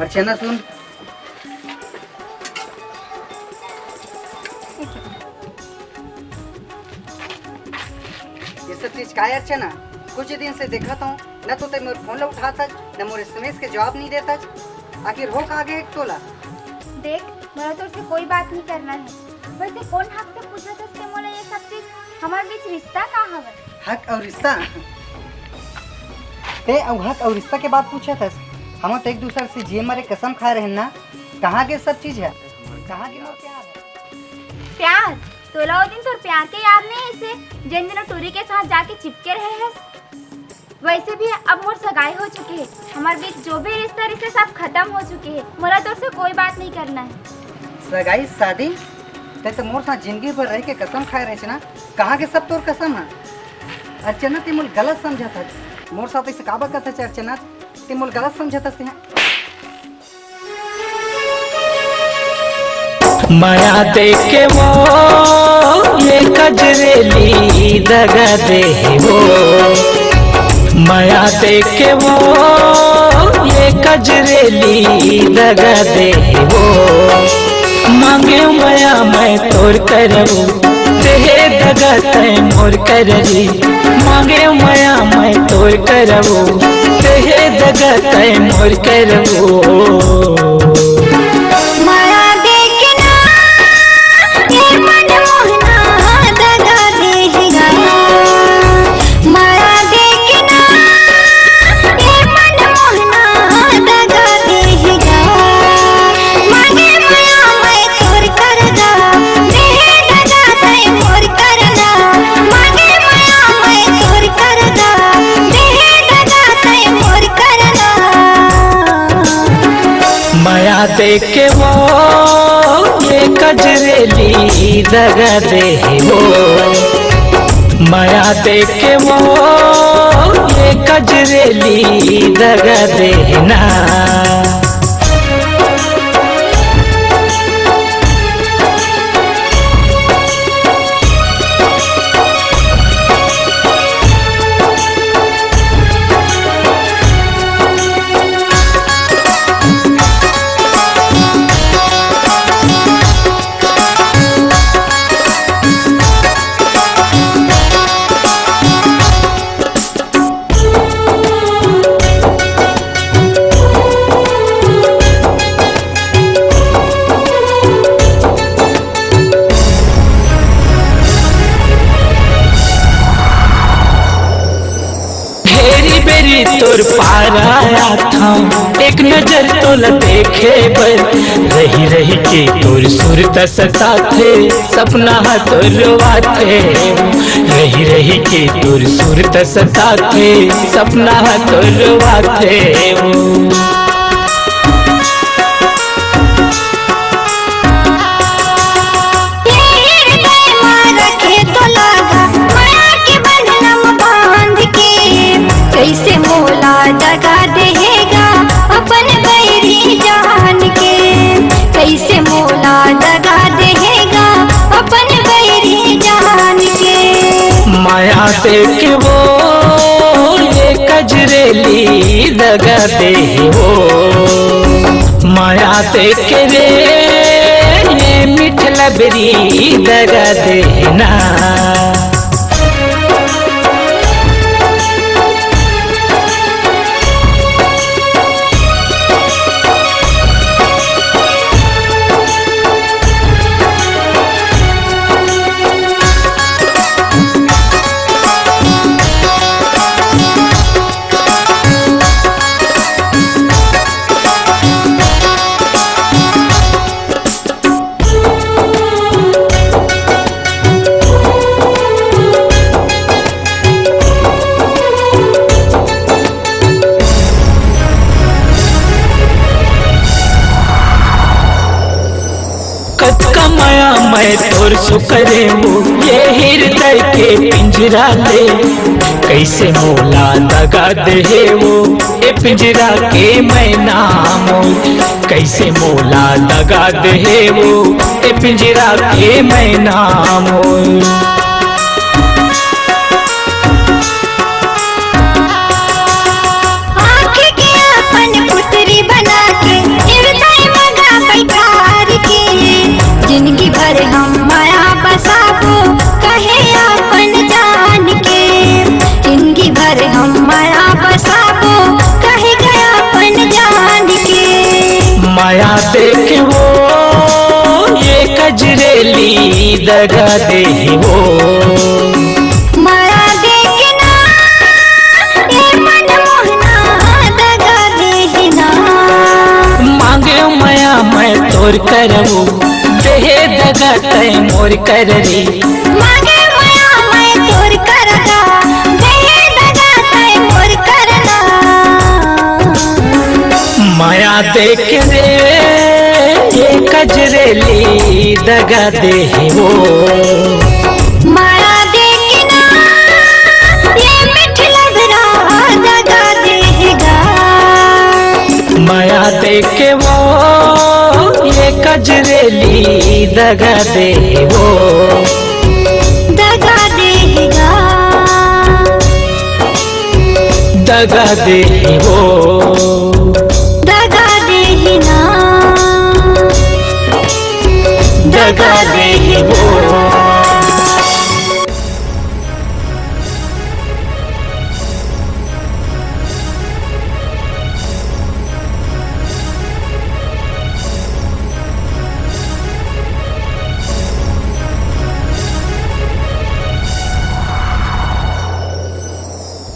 अर्चना सुन, ये सब चीज का है अर्चना? कुछ दिन से देखा था न तो ते मोर फोन उठाता न मोर एसएमएस के जवाब नहीं देता। आखिर हो कहाँ गए तोला? देख, मेरा तो उससे कोई बात नहीं करना है। वैसे कौन हक से पूछा था उसके मोला ये सब चीज? हमारे बीच रिश्ता का हवे? हक और रिश्ता? ते हक और रिश्ता के बाद पूछा था। हम तो एक दूसरे से जी मरे कसम खा रहे हैं ना। कहाँ के सब चीज है? कहाँ के मोर प्यार है? प्यार? तोला वो दिन तो प्यार के याद नहीं है इसे जिन दिनों टूरी के साथ जाके चिपके रहे हैं। वैसे भी अब मोर सगाई हो चुकी है। हमारे बीच जो भी रिश्ते सब खत्म हो चुके हैं। मोरा तो उससे कोई बात नहीं करना है। सगाई शादी? ते तो मोर साथ जिंदगी भर रह के कसम खाए रहे ना। कहाँ के सब तोर कसम है? अर्चना ते मोल गलत समझा था। मोर साथ ऐसे काबा करता है अर्चना, ते मोल गलत समझा था। माया देके वो ये कजरेली दगा दे वो, माया देके वो ये कजरेली दगा दे वो। मांगे माया मैं तोर करबू, देहे दगा तय मोर कररी। मांगे माया मैं तोर करबू, देहे दगा तय मोर करबू। माया देके वो ये कजरेली दगा दे वो, माया देके वो ये कजरेली दगा देना। तोर पार आया था एक नजर तोला देखे पर, रही रही के तोर सुरत सता थे सपना तोर रोवाथे। रही रही के तोर सुरत सता थे सपना तोर रोवाथे। कैसे मोला दगा देगा अपन बैरी जान के? कैसे मोला दगा देगा अपन बैरी जान के? माया देके वो ये कजरेली दगा दे वो, माया देके रे ये मिठला बेरी दगा देना। माया मैं तोर सुकरे वो ये हृदय के पिंजरा ले। कैसे मोला दगा दे वो ए पिंजरा के मैं नाम। कैसे मोला दगा दे वो ए पिंजरा के मैं नाम। आँख के अपन पुतरी बना के दगा दे वो। माया देखना ये मन मोहना दगा देखना। मांगे माया मैं तोर करबो देहे दगा तय मोर कर रे। मांगे माया मैं तोर करदा देहे दगा तय मोर करदा। माया देख रे ये कजरेली दगा दे वो। माया देखना ये मिठ लबरा दगा देगा। माया देख वो ये कजरेली दगा दे वो। दगा देगा दगा दे वो।